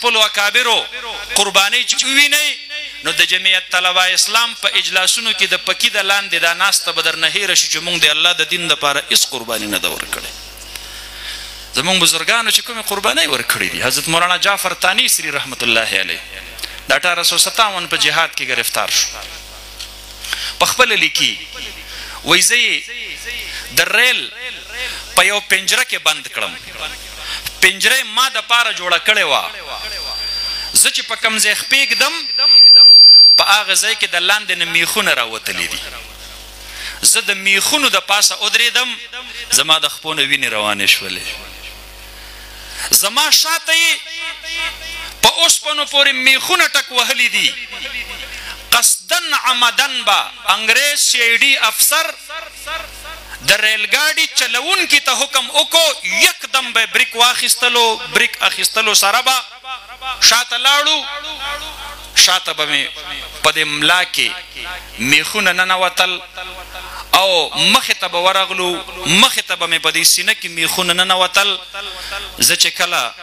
خپل اکابرو قرباني چې ویني نو د جمعیت طلبه اسلام په اجلاسونو کې د پکی د لاندې دا ناسته به درنه هېره شي چې موږ د الله د دین دپاره هېڅ قرباني نه ده ورکړې زمونږ بزرګانو چې کومې قربانۍ ورکړې دي حضرت مولانا جعفر تانیسري رحمت الله علیه د 1857 په جهاد کې گرفتار شو په خپله لیکي وایي زه یې د ریل په یو پنجره کې بند کړم پنجره ما د پاره جوړه کړې وه زه چې په کوم ځای خپې ږدم په هغه ځای کې د لاندې نه میخونه راوتلي دي زه د میخونو د پاسه ودرېدم زما د خپو نه وینې روانې شولې زما شاته یې په اوسپنو پورې میخونه ټک وهلي دي قصدن عمدن به انګریز سی آی ډي افسر د ریل ګاډي چلونکي ته حکم وکړو یکدم به بریک واخیستلو بریک اخیستلو سره به شاته لاړو شاته به مې په دې ملا کې میخونه ننوتل او مخې ته به ورغلو مخې ته به مې په دې سینه کې میخونه ننوتل زه چې کله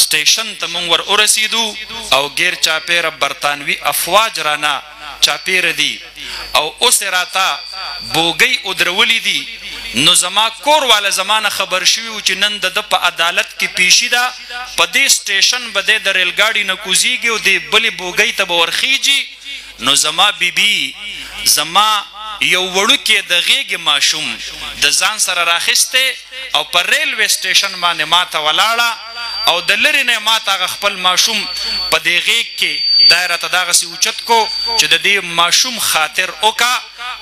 سټیشن ته مونږ ور ورسېدو او غیر چاپیره برطانوي افواج رانه چاپیره دي او اوس یې راته بوګۍ ودرولي دي نو زما کور والا زمانه خبر شوي و چې نن د ده په عدالت کې پیشي ده په دې سټیشن به دی د ریل ګاډي نه کوزیږي او دې بلې بوګۍ ته به ورخیږي نو زما بیبي زما یو وړوکی د غېږې ماشوم د ځان سره راخیستی او په ریلوې سټیشن باندې ماته ولاړه او د لرې نه ماته هغه خپل ماشوم په دې غېږ کې دا یې راته دغسې اوچت کو چې د دې ماشوم خاطر وکړه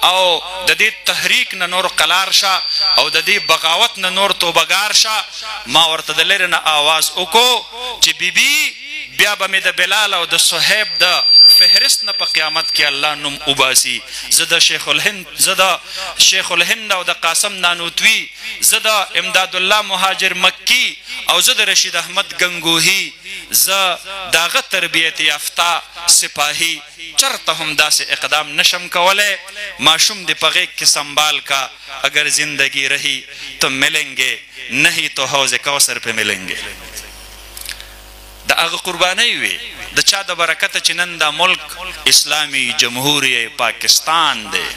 او د دې تحریک نه نور قلار شه او د دې بغاوت نه نور توبهګار شه ما ورته د لرې نه آواز وکړو چې بیبي بیا به مې د بلال او د صهیب د فهرست نه په قیامت کې الله نوم وباسي زه د شیخ الهند او د قاسم نانوتوي زه د امداد الله مهاجر مکی او زه د رشید احمد گنگوهی زه د هغه تربیت یافته سپاهی چرته هم داسې اقدام نشم کولی معشوم دې په غیږ کې سنبھال کا اگر زندگی رہی تو ملیں گے نہیں تو حوض کوثر پہ ملیں گے د هغه قربانۍ وي د چا د برکته چې نن دا ملک اسلامي جمهوریه پاکستان دی